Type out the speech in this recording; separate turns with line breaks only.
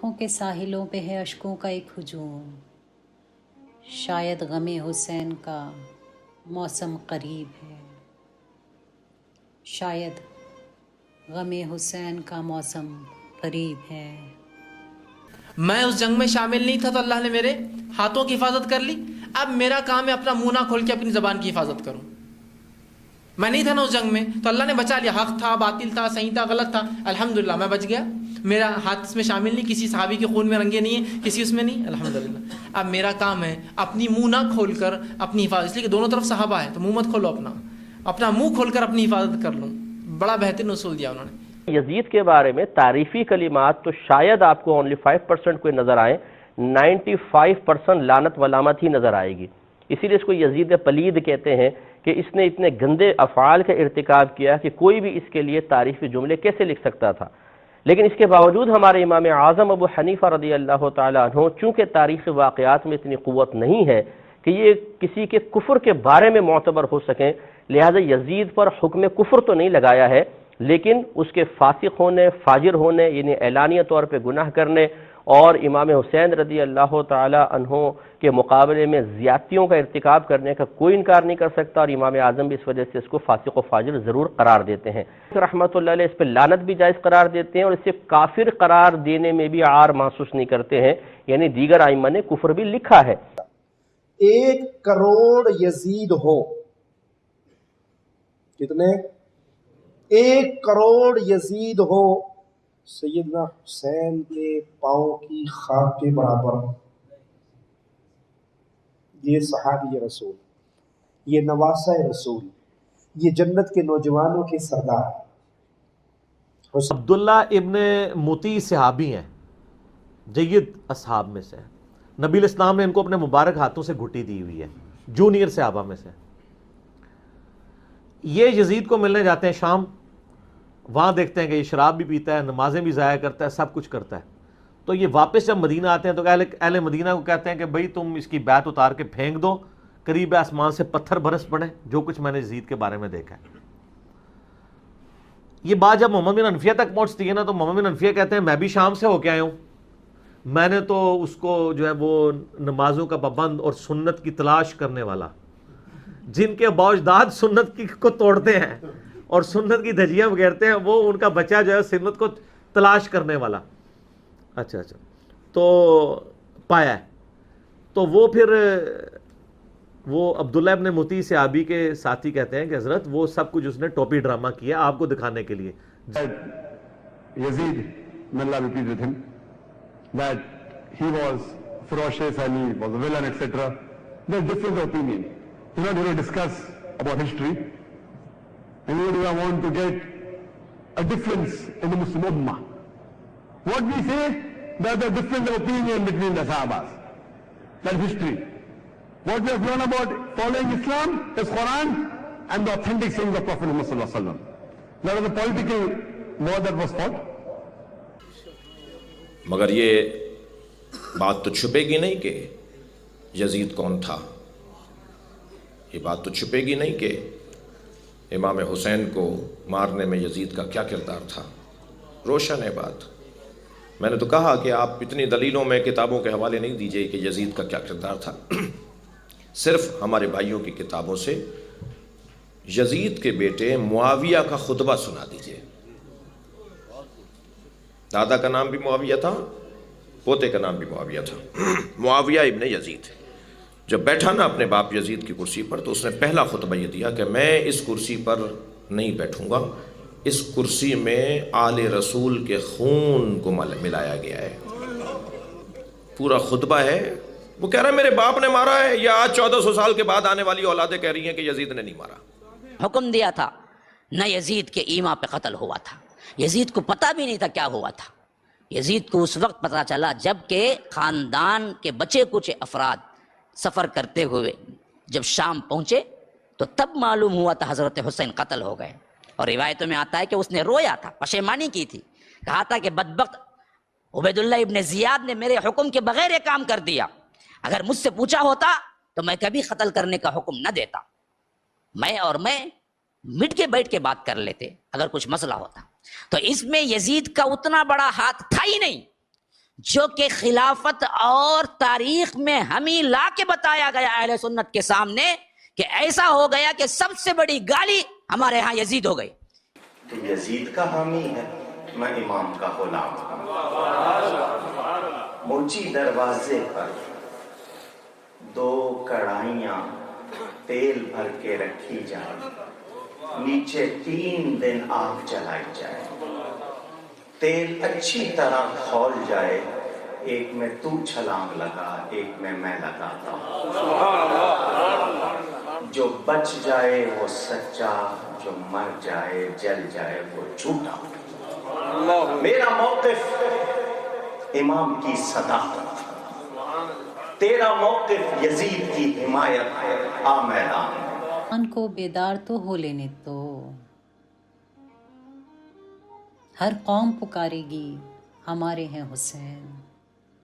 آنکھوں کے ساحلوں پہ ہے اشکوں کا ایک ہجوم، شاید غم حسین کا موسم قریب ہے، شاید غم حسین کا موسم قریب ہے۔
میں اس جنگ میں شامل نہیں تھا تو اللہ نے میرے ہاتھوں کی حفاظت کر لی، اب میرا کام ہے اپنا منہ نہ کھول کے اپنی زبان کی حفاظت کروں۔ میں نہیں تھا نا اس جنگ میں تو اللہ نے بچا لیا، حق تھا، باطل تھا، صحیح تھا، غلط تھا، الحمدللہ میں بچ گیا، میرا ہاتھ اس میں شامل نہیں، کسی صحابی کے خون میں رنگے نہیں ہیں، کسی اس میں نہیں، الحمدللہ۔ اب میرا کام ہے اپنی منہ نہ کھول کر اپنی حفاظت، اس لیے کہ دونوں طرف صحابہ ہے تو منہ مت کھولو، اپنا منہ کھول کر اپنی حفاظت کر لوں۔ بڑا بہترین اصول دیا انہوں نے۔
یزید کے بارے میں تعریفی کلمات تو شاید آپ کو only 5% کوئی نظر آئیں، 95% لعنت ولامت ہی نظر آئے گی۔ اسی لیے اس کو یزید پلید کہتے ہیں کہ اس نے اتنے گندے افعال کا ارتکاب کیا کہ کوئی بھی اس کے لیے تعریفی جملے کیسے لکھ سکتا تھا۔ لیکن اس کے باوجود ہمارے امام اعظم ابو حنیفہ رضی اللہ تعالیٰ عنہ چونکہ تاریخ واقعات میں اتنی قوت نہیں ہے کہ یہ کسی کے کفر کے بارے میں معتبر ہو سکیں، لہذا یزید پر حکم کفر تو نہیں لگایا ہے، لیکن اس کے فاسق ہونے، فاجر ہونے، یعنی اعلانیہ طور پہ گناہ کرنے اور امام حسین رضی اللہ تعالی عنہ کے مقابلے میں زیادتیوں کا ارتکاب کرنے کا کوئی انکار نہیں کر سکتا، اور امام اعظم بھی اس وجہ سے اس کو فاسق و فاجر ضرور قرار دیتے ہیں۔ رحمۃ اللہ علیہ اس پہ لعنت بھی جائز قرار دیتے ہیں اور اسے کافر قرار دینے میں بھی عار محسوس نہیں کرتے ہیں، یعنی دیگر ائمہ نے کفر بھی لکھا ہے۔
1 کروڑ یزید ہو، کتنے؟ 1 کروڑ یزید ہو، سیدنا حسین کے پاؤں کی خاک کے برابر، یہ صحابی رسول، یہ نواسہ رسول، یہ جنت کے نوجوانوں کے سردار۔
عبداللہ ابن مطیع صحابی ہیں، جید اصحاب میں سے، نبی الاسلام نے ان کو اپنے مبارک ہاتھوں سے گھٹی دی ہوئی ہے، جونیئر صحابہ میں سے۔ یہ یزید کو ملنے جاتے ہیں شام، وہاں دیکھتے ہیں کہ یہ شراب بھی پیتا ہے، نمازیں بھی ضائع کرتا ہے، سب کچھ کرتا ہے۔ تو یہ واپس جب مدینہ آتے ہیں تو اہل مدینہ کو کہتے ہیں کہ بھئی تم اس کی بیعت اتار کے پھینک دو، قریب آسمان سے پتھر برس پڑے، جو کچھ میں نے یزید کے بارے میں دیکھا ہے۔ یہ بات جب محمد بن حنفیہ تک پہنچتی ہے نا تو محمد بن حنفیہ کہتے ہیں میں بھی شام سے ہو کے آیا ہوں، میں نے تو اس کو جو ہے وہ نمازوں کا پابند اور سنت کی تلاش کرنے والا، جن کے باوجداد سنت کو توڑتے ہیں اور سنت کی دھجیاں بگیرتے ہیں، وہ ان کا بچہ جو ہے سنت کو تلاش کرنے والا، اچھا تو پایا ہے۔ تو وہ پھر وہ عبداللہ ابن مطیع صحابی کے ساتھی کہتے ہیں کہ حضرت وہ سب کچھ اس نے ٹوپی ڈرامہ کیا آپ کو دکھانے کے لیے۔
Yazid, may Allah be pleased with him, that he was ferocious and he was a villain, etc. There's difference of opinion. We're not going to discuss about history. And nor do I want to get a difference in the Muslim Ummah. What we say, there's a difference of opinion between the Sahabas. That's history. What we have learned about following Islam is Quran and the authentic sayings of Prophet Muhammad sallallahu alaihi wasallam. That was a political war that was fought.
مگر یہ بات تو چھپے گی نہیں کہ یزید کون تھا، یہ بات تو چھپے گی نہیں کہ امام حسین کو مارنے میں یزید کا کیا کردار تھا، روشن ہے بات۔ میں نے تو کہا کہ آپ اتنی دلیلوں میں کتابوں کے حوالے نہیں دیجئے کہ یزید کا کیا کردار تھا، صرف ہمارے بھائیوں کی کتابوں سے یزید کے بیٹے معاویہ کا خطبہ سنا دیجئے۔ دادا کا نام بھی معاویہ تھا، پوتے کا نام بھی معاویہ تھا، معاویہ ابن یزید۔ جب بیٹھا نا اپنے باپ یزید کی کرسی پر تو اس نے پہلا خطبہ یہ دیا کہ میں اس کرسی پر نہیں بیٹھوں گا، اس کرسی میں آل رسول کے خون کو ملایا گیا ہے۔ پورا خطبہ ہے، وہ کہہ رہا ہے میرے باپ نے مارا ہے، یا آج 1400 سال کے بعد آنے والی اولادیں کہہ رہی ہیں کہ یزید نے نہیں مارا۔
حکم دیا تھا نہ یزید کے ایما پہ قتل ہوا تھا، یزید کو پتہ بھی نہیں تھا کیا ہوا تھا۔ یزید کو اس وقت پتہ چلا جب کہ خاندان کے بچے کچھ افراد سفر کرتے ہوئے جب شام پہنچے تو تب معلوم ہوا تھا حضرت حسین قتل ہو گئے۔ اور روایتوں میں آتا ہے کہ اس نے رویا تھا، پشیمانی کی تھی، کہا تھا کہ بدبخت عبید اللہ ابن زیاد نے میرے حکم کے بغیر یہ کام کر دیا، اگر مجھ سے پوچھا ہوتا تو میں کبھی قتل کرنے کا حکم نہ دیتا، میں مٹ کے بیٹھ کے بات کر لیتے اگر کچھ مسئلہ ہوتا۔ تو اس میں یزید کا اتنا بڑا ہاتھ تھا ہی نہیں، جو کہ خلافت اور تاریخ میں ہمیں لا کے بتایا گیا اہل سنت کے سامنے کہ ایسا ہو گیا کہ سب سے بڑی گالی ہمارے ہاں یزید ہو گئی.
تو یزید کا حامی ہے، میں امام کا غلام ہوں. موچی دروازے پر 2 کڑھائیاں تیل بھر کے رکھی جائیں، نیچے 3 دن آگ جلائی جائے، تیل اچھی طرح کھول جائے، ایک میں تو چھلانگ لگا، ایک میں لگاتا ہوں. جو بچ جائے وہ سچا، جو مر جائے جل جائے وہ جھوٹا. میرا موقف امام کی صداقت، تیرا موقف یزید کی حمایت ہے. آ میدان
ان کو بیدار تو ہو لینے تو. ہر قوم پکارے گی ہمارے ہیں حسین.